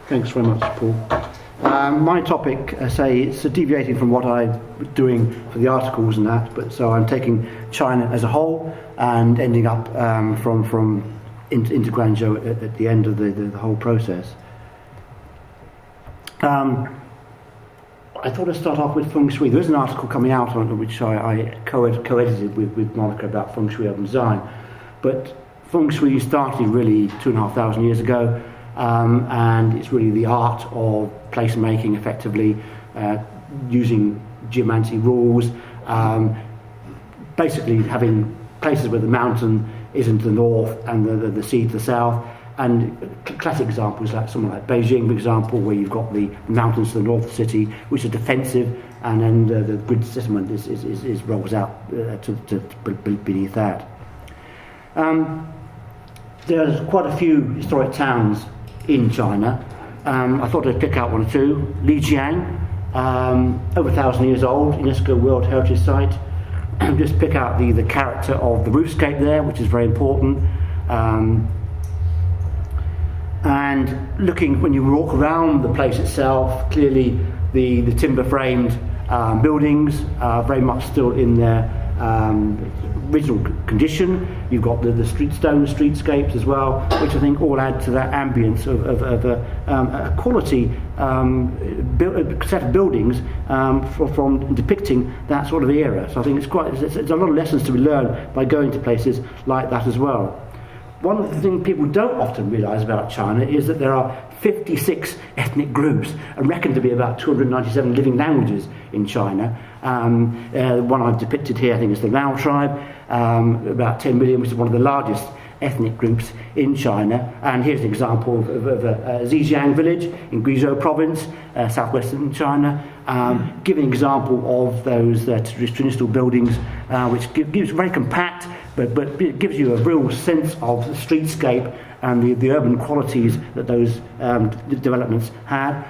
Thanks very much, Paul. My topic, say, it's deviating from what I'm doing for the articles and that, but so I'm taking China as a whole and ending up into Guangzhou at the end of the whole process. I thought I'd start off with feng shui. There is an article coming out on it which I co-edited with Monica about feng shui urban design, but feng shui started really 2,500 years ago. And it's really the art of placemaking effectively, using geomancy rules, basically having places where the mountain is in the north and the sea to the south. And classic examples like somewhere like Beijing, for example, where you've got the mountains to the north of the city, which are defensive, and then the grid settlement is rolls out to beneath that. There's quite a few historic towns in China. I thought I'd pick out one or two. Lijiang, over 1,000 years old, UNESCO World Heritage Site. Just pick out the character of the roofscape there, which is very important. And looking, when you walk around the place itself, clearly the timber-framed buildings are very much still in their original condition. You've got the stone streetscapes as well, which I think all add to that ambience of a quality set of buildings from depicting that sort of era. So I think it's a lot of lessons to be learned by going to places like that as well. One of the things people don't often realise about China is that there are 56 ethnic groups and reckoned to be about 297 living languages in China. The one I've depicted here, I think, is the Lao tribe, about 10 million, which is one of the largest ethnic groups in China. And here's an example of a Xishuangbanna village in Guangzhou province, southwestern China, giving an example of those traditional buildings, which gives very compact, but it gives you a real sense of the streetscape and the urban qualities that those developments had.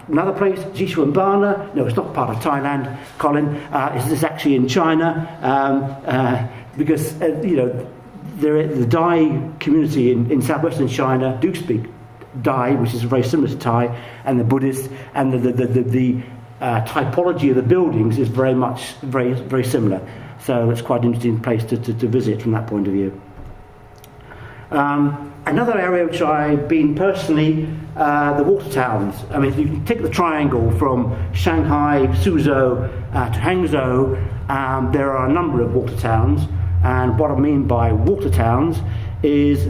Another place, Xishuangbanna, no, it's not part of Thailand, Colin, it's actually in China, because, the Dai community in southwestern China do speak Dai, which is very similar to Thai, and the Buddhist, and the typology of the buildings is very similar. So it's quite an interesting place to visit from that point of view. Another area which I've been personally, the water towns. I mean, if you take the triangle from Shanghai, Suzhou to Hangzhou, there are a number of water towns. And what I mean by water towns is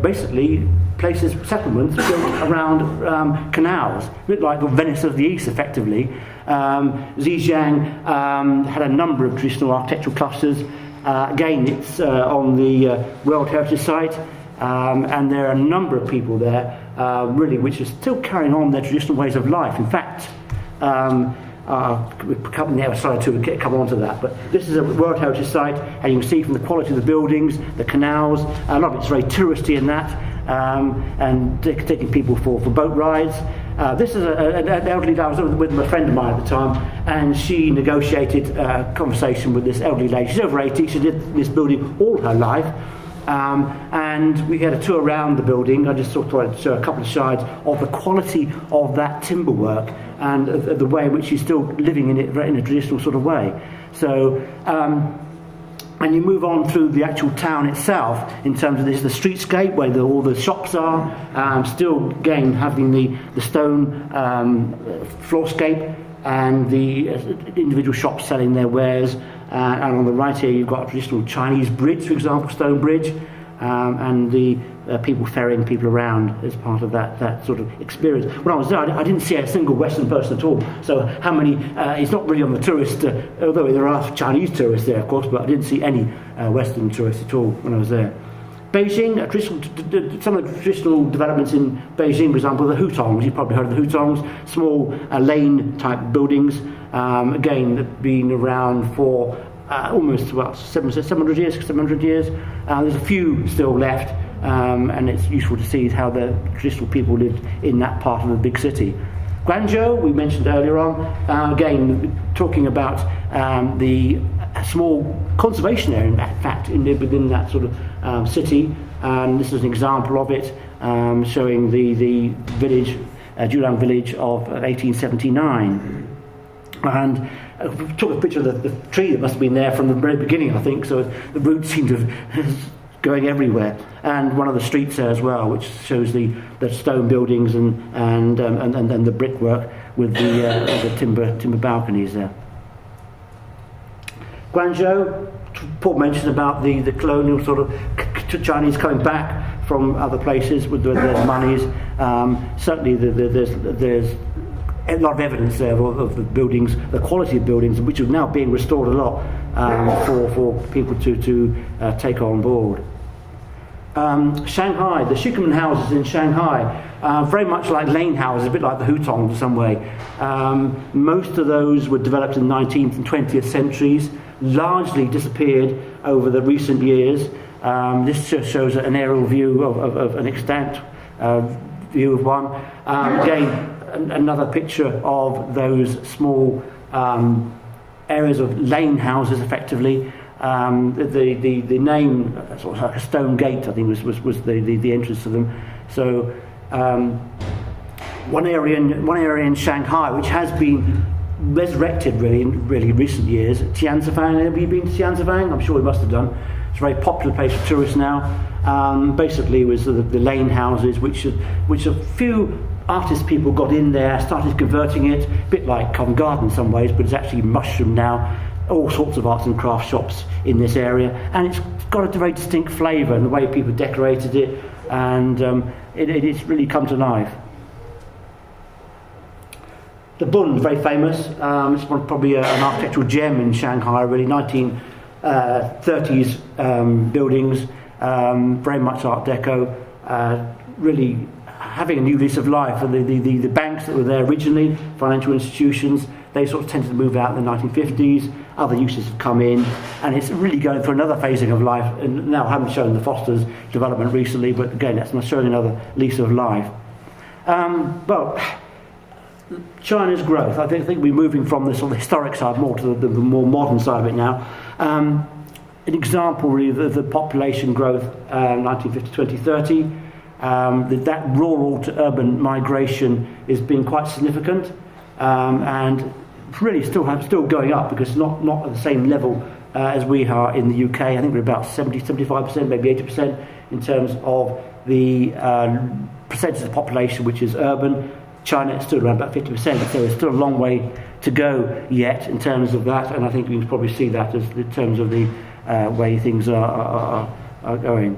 basically places, settlements built around canals, a bit like the Venice of the East, effectively. Xishuang had a number of traditional architectural clusters. Again, it's on the World Heritage Site, and there are a number of people there, really, which are still carrying on their traditional ways of life. In fact, we're coming there, sorry to come on to that, but this is a World Heritage Site, and you can see from the quality of the buildings, the canals, a lot of it's very touristy in that, and taking people for boat rides. This is an elderly lady. I was with a friend of mine at the time, and she negotiated a conversation with this elderly lady. She's over 80, she did this building all her life, and we had a tour around the building. I just thought I'd show a couple of slides of the quality of that timber work and the way in which she's still living in it in a traditional sort of way. So, and you move on through the actual town itself in terms of this, the streetscape where all the shops are, still again having the stone floorscape and the individual shops selling their wares. And on the right here you've got a traditional Chinese bridge, for example, stone bridge, and the people ferrying people around as part of that sort of experience. When I was there, I didn't see a single Western person at all. So how many, it's not really on the tourist, although there are Chinese tourists there, of course, but I didn't see any Western tourists at all when I was there. Beijing, some of the traditional developments in Beijing, for example, the hutongs. You've probably heard of the hutongs, small lane-type buildings, again, been around for almost 700 years. There's a few still left, and it's useful to see how the traditional people lived in that part of the big city. Guangzhou, we mentioned earlier on, again, talking about the small conservation area, in fact, within that sort of city. and this is an example of it, showing the village, Zhuliang village of 1879. And I took a picture of the tree that must have been there from the very beginning, I think, so the roots seem to have going everywhere. And one of the streets there as well, which shows the stone buildings and the brickwork with the timber balconies there. Guangzhou, Paul mentioned about the colonial sort of Chinese coming back from other places with their monies. Certainly there's a lot of evidence there of the buildings, the quality of buildings, which are now being restored a lot for people to take on board. Shanghai, the Shikumen houses in Shanghai, very much like lane houses, a bit like the Hutong in some way. Most of those were developed in the 19th and 20th centuries, largely disappeared over the recent years. This just shows an aerial view of an extant view of one. Again, another picture of those small areas of lane houses, effectively. The name, sort of like a stone gate, I think was the entrance to them. So one area in Shanghai which has been resurrected really in really recent years, Tianducheng. Have you been to Tianducheng? I'm sure you must have done. It's a very popular place for tourists now. Basically, was the lane houses, which a few artist people got in there, started converting it, a bit like Covent Garden in some ways, but it's actually mushroomed now. All sorts of arts and craft shops in this area, and it's got a very distinct flavour and the way people decorated it, and it's really come to life. The Bund, very famous. It's probably an architectural gem in Shanghai, really. 1930s buildings, very much Art Deco, really having a new lease of life. And the banks that were there originally, financial institutions, they sort of tended to move out in the 1950s. Other uses have come in, and it's really going through another phasing of life. And now I haven't shown the Foster's development recently, but again, that's not showing another lease of life. Well, China's growth, I think we're moving from the sort of historic side more to the more modern side of it now. An example really of the population growth, 1950 to 2030, that rural to urban migration has been quite significant, and really still going up, because not at the same level as we are in the UK. I think we're about 75%, maybe 80% in terms of the percentage of the population which is urban. China is still around about 50%, so there's still a long way to go yet in terms of that, and I think we can probably see that as in terms of the way things are going.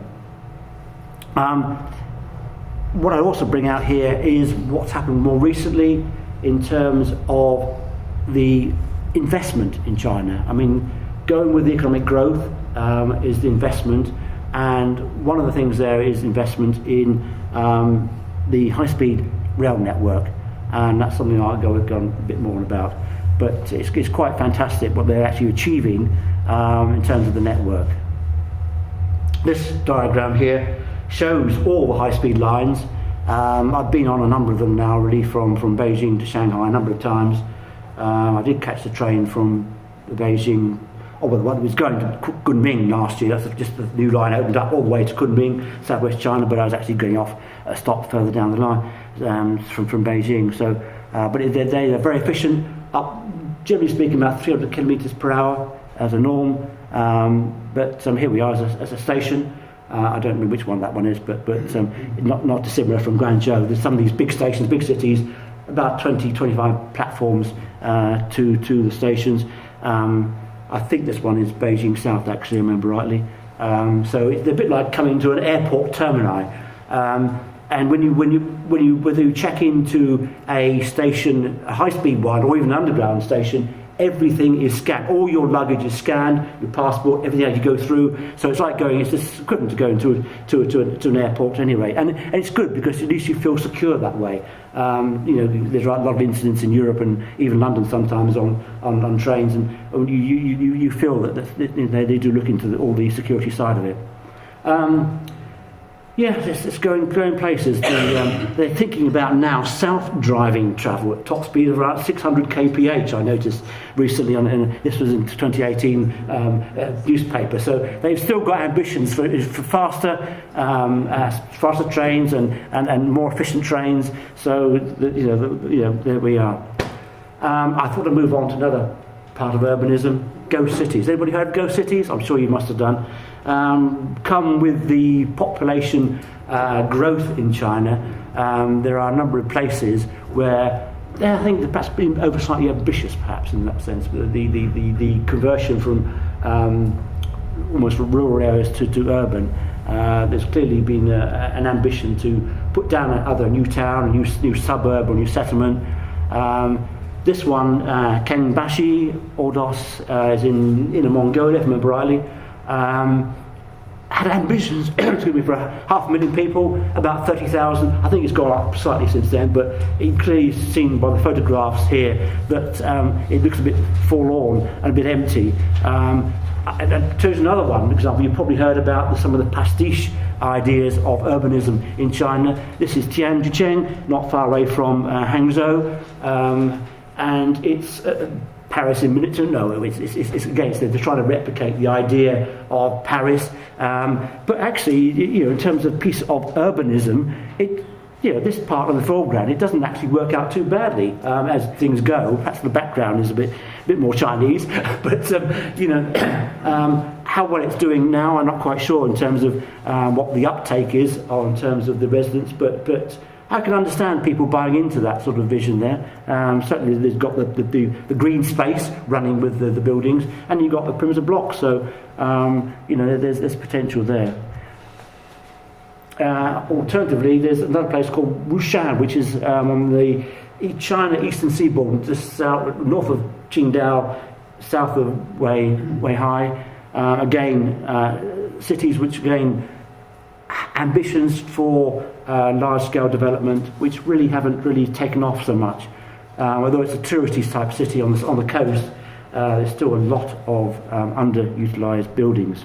What I also bring out here is what's happened more recently in terms of the investment in China. I mean, going with the economic growth is the investment, and one of the things there is investment in the high-speed rail network, and that's something I'll go a bit more on about. But it's quite fantastic what they're actually achieving in terms of the network. This diagram here shows all the high-speed lines. I've been on a number of them now, really, from Beijing to Shanghai a number of times. I did catch the train from Beijing, the one that was going to Kunming last year. That's just the new line opened up all the way to Kunming, southwest China, but I was actually going off a stop further down the line from Beijing. So, but they're very efficient, up generally speaking about 300 kilometres per hour as a norm. But here we are as a station. I don't remember which one that one is, but not dissimilar from Guangzhou. There's some of these big stations, big cities, about 20-25 platforms to the stations. I think this one is Beijing South, actually, I remember rightly. So it's a bit like coming to an airport terminal. And when you check into a station, a high-speed one, or even an underground station, everything is scanned. All your luggage is scanned, your passport, everything as you go through. So it's like going, it's just equivalent to going to an airport anyway. And it's good because at least you feel secure that way. There's a lot of incidents in Europe and even London sometimes on trains, and you feel that they do look into all the security side of it. Yes, it's going places. They're thinking about now self-driving travel at top speed of around 600 kph. I noticed recently, this was in 2018 newspaper. So they've still got ambitions for faster trains and more efficient trains. So there we are. I thought I'd move on to another part of urbanism: ghost cities. Anybody heard of ghost cities? I'm sure you must have done. Come with the population growth in China, there are a number of places where I think perhaps being slightly ambitious, perhaps in that sense, the conversion from almost rural areas to urban. There's clearly been an ambition to put down another new town, a new suburb or new settlement. This one, Kengbashi, Ordos, is in Inner Mongolia, if I remember rightly. Had ambitions for 500,000 people, about 30,000. I think it's gone up slightly since then, but it clearly seen by the photographs here that it looks a bit forlorn and a bit empty. I'll choose another one. For example, you've probably heard about some of the pastiche ideas of urbanism in China. This is Tianducheng, not far away from Hangzhou, and it's Paris in miniature. No, it's against it. They're trying to replicate the idea of Paris, but actually, in terms of piece of urbanism, this part of the foreground, it doesn't actually work out too badly as things go. Perhaps the background is a bit more Chinese, but how well it's doing now, I'm not quite sure in terms of what the uptake is in terms of the residents, but I can understand people buying into that sort of vision there. Certainly there's got the green space running with the buildings, and you've got the perimeter blocks, so there's potential there. Alternatively, there's another place called Rushan, which is on the China eastern seaboard, just north of Qingdao, south of Weihai. Cities which again ambitions for large-scale development, which really haven't really taken off so much. Although it's a touristy type city on the coast, there's still a lot of underutilised buildings.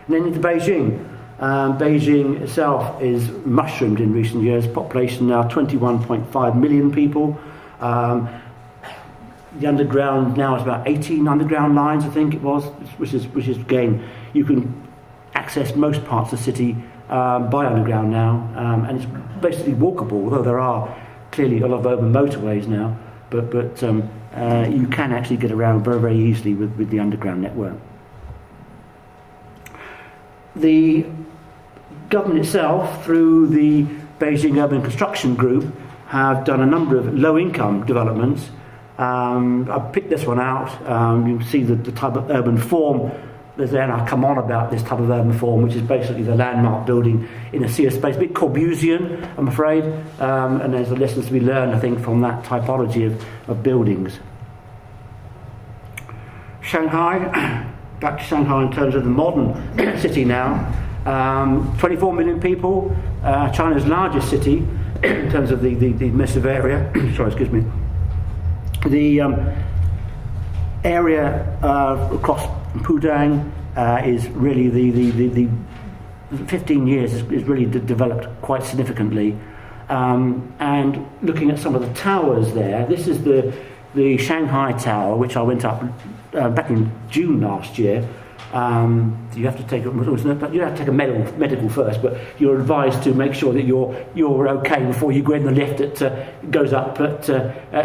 And then into Beijing. Beijing itself is mushroomed in recent years. Population now 21.5 million people. The underground now is about 18 underground lines, I think it was, which is again, you can access most parts of the city by underground now, and it's basically walkable, although there are clearly a lot of urban motorways now, but you can actually get around very, very easily with the underground network. The government itself, through the Beijing Urban Construction Group, have done a number of low-income developments. I've picked this one out. You can see the type of urban form there's there, and I'll come on about this type of urban form, which is basically the landmark building in a sea of space, a bit Corbusian, I'm afraid, and there's a lessons to be learned, I think, from that typology of buildings. Shanghai, back to Shanghai in terms of the modern city now, 24 million people, China's largest city in terms of the massive area. Sorry, excuse me. The area across Pudang is really the 15 years is really developed quite significantly. And looking at some of the towers there, this is the Shanghai Tower, which I went up back in June last year. You have to take a medical first, but you're advised to make sure that you're okay before you go in the lift. It goes up at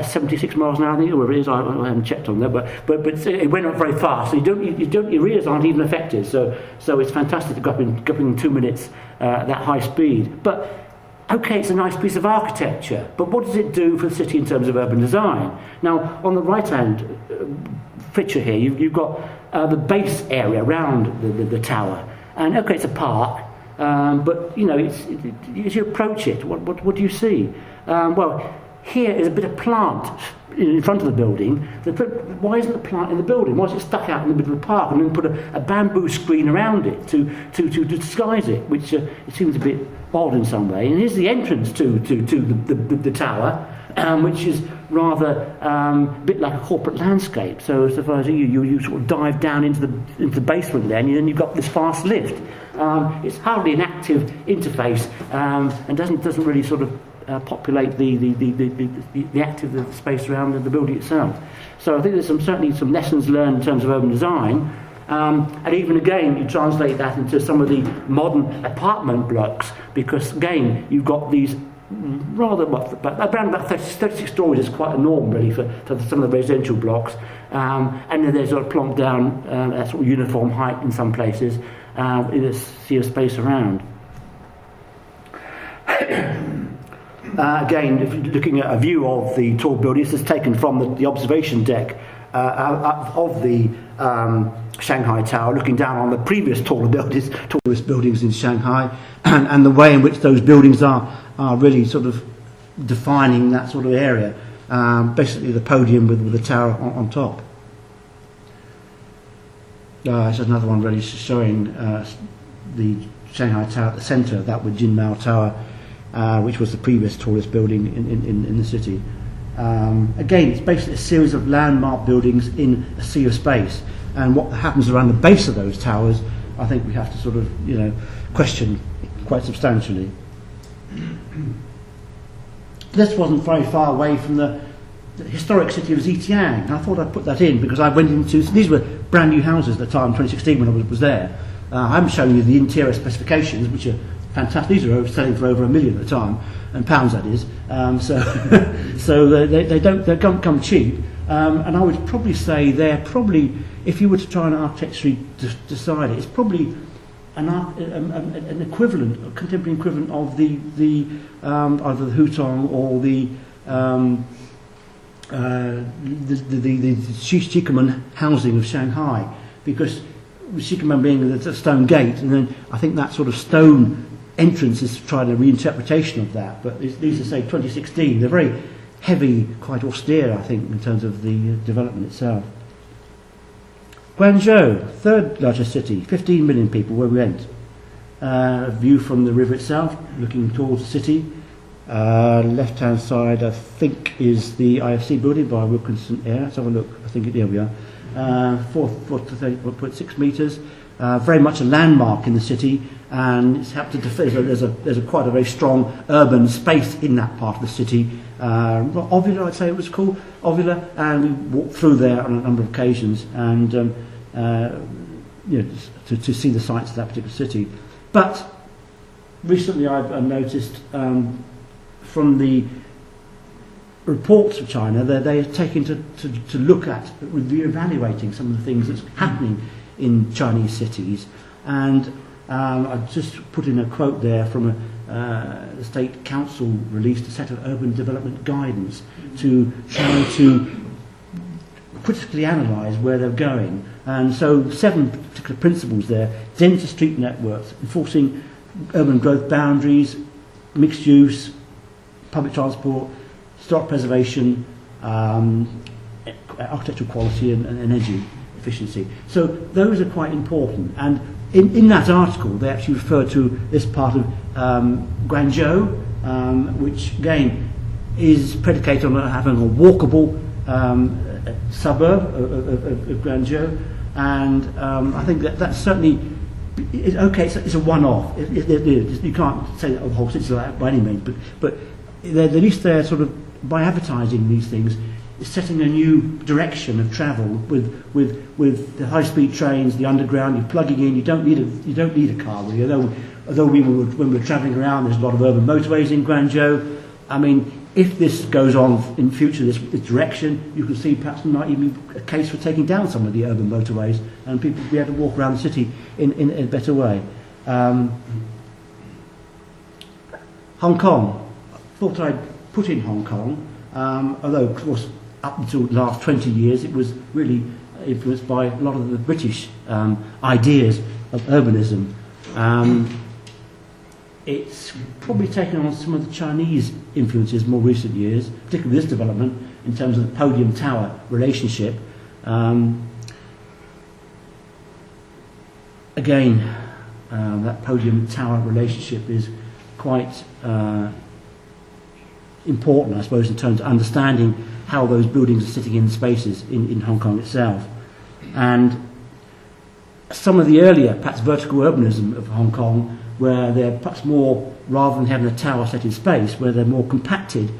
76 miles an hour, I think, or whatever it is. I haven't checked on that, but it went up very fast. So your ears aren't even affected. So it's fantastic to go up in 2 minutes at that high speed. But okay, it's a nice piece of architecture, but what does it do for the city in terms of urban design? Now, on the right-hand picture here, you've got the base area around the tower, and okay, it's a park, but as you approach it, what do you see? Well, here is a bit of plant in front of the building. Why isn't the plant in the building? Why is it stuck out in the middle of the park, and then put a bamboo screen around it to disguise it, which it seems a bit odd in some way. And here's the entrance to the tower. which is rather a bit like a corporate landscape. So as far as you sort of dive down into the basement there, and then you've got this fast lift. It's hardly an active interface, and doesn't really sort of populate the active space around the building itself. So I think there's certainly some lessons learned in terms of urban design. And even again, you translate that into some of the modern apartment blocks, because again, you've got these rather, around about 36 stories is quite a norm really for some of the residential blocks. And then there's sort of plonked down a sort of uniform height in some places, in a sea of space around. Again, if you're looking at a view of the tall buildings, this is taken from the observation deck of the Shanghai Tower, looking down on the previous tallest buildings in Shanghai, and the way in which those buildings are really sort of defining that sort of area. Basically, the podium with the tower on top. This is another one really showing the Shanghai Tower at the centre, that with Jinmao Tower, which was the previous tallest building in the city. Again, it's basically a series of landmark buildings in a sea of space, and what happens around the base of those towers, I think we have to sort of, question quite substantially. This wasn't very far away from the historic city of Xitang. I thought I'd put that in because I went into, these were brand new houses at the time, 2016, when I was there. I'm showing you the interior specifications, which are fantastic. These are selling for over £1 million at the time, and pounds that is. So they don't come cheap. And I would probably say they're probably, if you were to try and architecturally decide it, it's probably an equivalent, a contemporary equivalent of the either the Hutong or the Xishuangbanna housing of Shanghai, because Xishuangbanna being the stone gate, and then I think that sort of stone entrance is trying a reinterpretation of that. But these are, say, 2016. They're very heavy, quite austere, I think, in terms of the development itself. Guangzhou, third largest city, 15 million people where we went. View from the river itself, looking towards the city. Left-hand side, I think, is the IFC building by Wilkinson Air. Let's have a look. I think there we are. 4.6 metres. Very much a landmark in the city, and it's happened to there's quite a very strong urban space in that part of the city. Ovula, I'd say it was called Ovula, and we walked through there on a number of occasions, and to see the sights of that particular city. But recently, I've noticed from the reports of China that they are taking to look at, re-evaluating some of the things that's happening in Chinese cities, and I've just put in a quote there from the State Council released a set of urban development guidance to try to critically analyse where they're going. And so 7 particular principles there: denser street networks, enforcing urban growth boundaries, mixed use, public transport, historic preservation, architectural quality and energy efficiency. So those are quite important, and in that article they actually refer to this part of Guangzhou, which again is predicated on having a walkable suburb of Guangzhou, and I think that's certainly okay. It's a one-off. You can't say that the whole city's like that by any means, but at least they're sort of, by advertising these things, is setting a new direction of travel with the high-speed trains, the underground. You're plugging in. You don't need a car really. Although when we were travelling around, there's a lot of urban motorways in Guangzhou. I mean, if this goes on in future, this direction, you can see perhaps there might even be a case for taking down some of the urban motorways, and people will be able to walk around the city in a better way. Hong Kong. I thought I'd put in Hong Kong, although of course up until the last 20 years it was really influenced by a lot of the British ideas of urbanism. It's probably taken on some of the Chinese influences more recent years, particularly this development in terms of the podium tower relationship. Again, that podium tower relationship is quite important, I suppose, in terms of understanding how those buildings are sitting in spaces in Hong Kong itself. And some of the earlier, perhaps vertical urbanism of Hong Kong, where they're perhaps more, rather than having a tower set in space, where they're more compacted,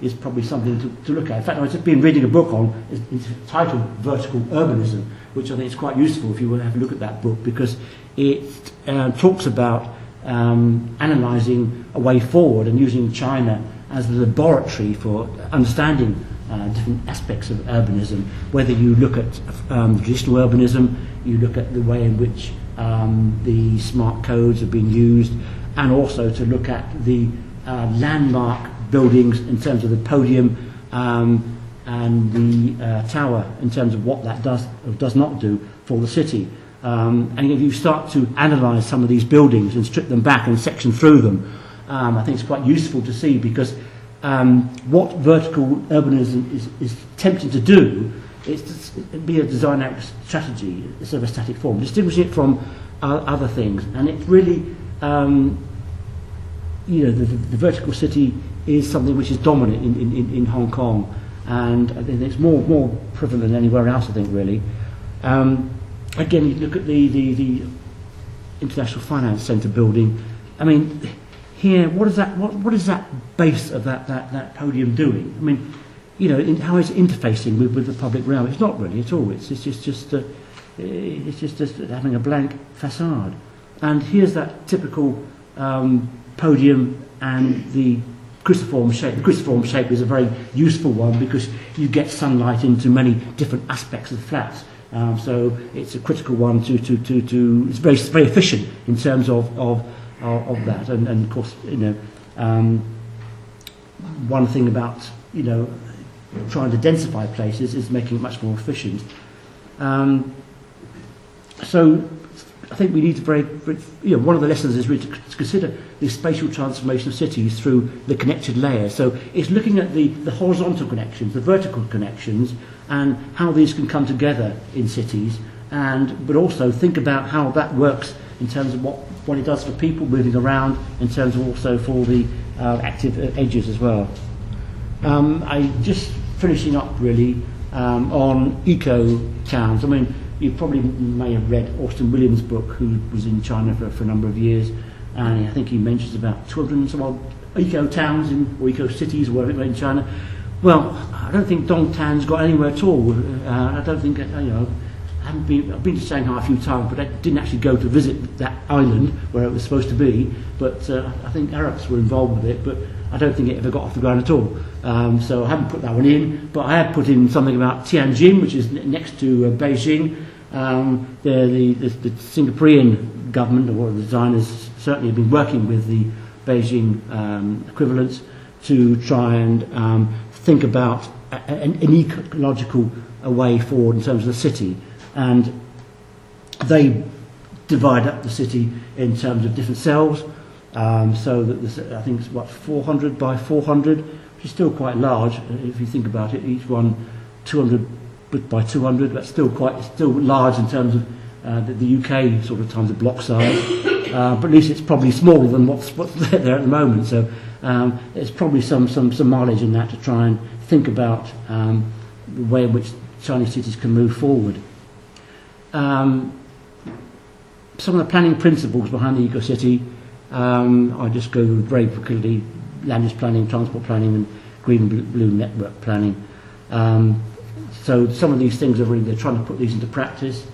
is probably something to look at. In fact, I've just been reading a book on, it's titled Vertical Urbanism, which I think is quite useful if you want to have a look at that book, because it talks about analysing a way forward and using China as a laboratory for understanding different aspects of urbanism, whether you look at traditional urbanism, you look at the way in which the smart codes have been used, and also to look at the landmark buildings in terms of the podium and the tower in terms of what that does or does not do for the city. And if you start to analyse some of these buildings and strip them back and section through them, I think it's quite useful to see, because what vertical urbanism is attempting to do is to be a design out strategy instead of a static form, distinguish it from other things. And it really, the vertical city is something which is dominant in Hong Kong, and I think it's more prevalent than anywhere else, I think, really. Again, you look at the International Finance Centre building. I mean, here, what is that base of that podium doing? I mean, how is it interfacing with the public realm? It's not really at all. It's just having a blank facade. And here's that typical podium and the cruciform shape. The cruciform shape is a very useful one because you get sunlight into many different aspects of the flats. So it's a critical one to it's very efficient in terms of that. And of course, one thing about trying to densify places is making it much more efficient. So I think we need to one of the lessons is really to consider the spatial transformation of cities through the connected layers. So it's looking at the horizontal connections, the vertical connections, and how these can come together in cities, but also think about how that works in terms of what it does for people moving around, in terms of also for the active edges as well. I just finishing up really on eco towns. I mean, you probably may have read Austin Williams' book, who was in China for a number of years, and I think he mentions about 200 and some odd eco towns or eco cities or whatever in China. Well, I don't think Dongtan's got anywhere at all. I don't think I've been to Shanghai a few times, but I didn't actually go to visit that island where it was supposed to be. But I think Arabs were involved with it, but I don't think it ever got off the ground at all. So I haven't put that one in, but I have put in something about Tianjin, which is next to Beijing. The Singaporean government, or the designers, certainly have been working with the Beijing equivalents to try and think about an ecological way forward in terms of the city. And they divide up the city in terms of different cells, so that there's, I think it's 400 by 400, which is still quite large if you think about it. Each one 200 by 200. That's still large in terms of the UK sort of times the block size. But at least it's probably smaller than what's there at the moment. So there's probably some mileage in that to try and think about the way in which Chinese cities can move forward. Some of the planning principles behind the eco-city, I just go very quickly: land use planning, transport planning, and green and blue network planning. So some of these things they're trying to put these into practice.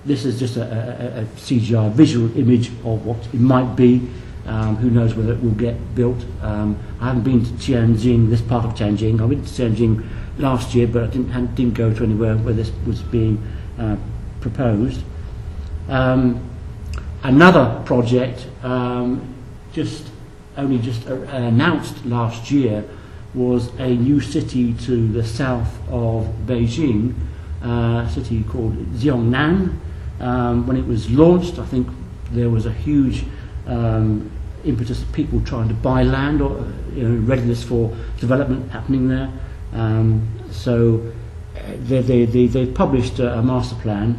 This is just a CGI visual image of what it might be. Who knows whether it will get built. I haven't been to Tianjin, this part of Tianjin. I went to Tianjin last year, but I didn't go to anywhere where this was being proposed. Another project just announced last year was a new city to the south of Beijing, a city called Xijiang. When it was launched, I think there was a huge impetus of people trying to buy land or readiness for development happening there. So they've published a master plan.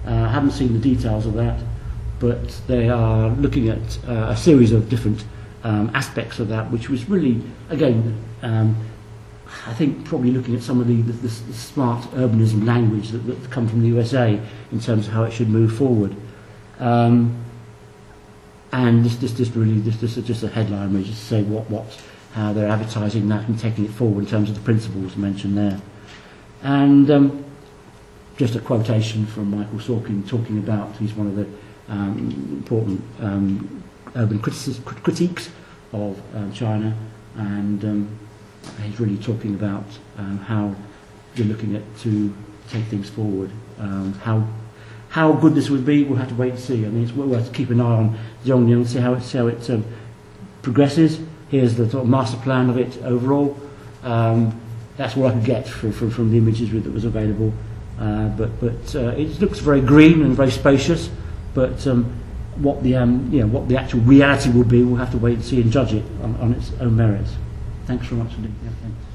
I haven't seen the details of that, but they are looking at a series of different aspects of that, which was really, again, I think probably looking at some of the smart urbanism language that come from the USA in terms of how it should move forward. And this is just a headline, really, just to say how they're advertising that and taking it forward in terms of the principles mentioned there. And just a quotation from Michael Sorkin talking about, he's one of the important urban critiques of China, and he's really talking about how you're looking at to take things forward. How good this would be, we'll have to wait and see. I mean, we'll have to keep an eye on Zhongyang, see how it progresses. Here's the sort of master plan of it overall. That's what I could get from the images that was available. But it looks very green and very spacious. But what the actual reality will be, we'll have to wait and see and judge it on its own merits. Thanks very much indeed. Yeah, thanks.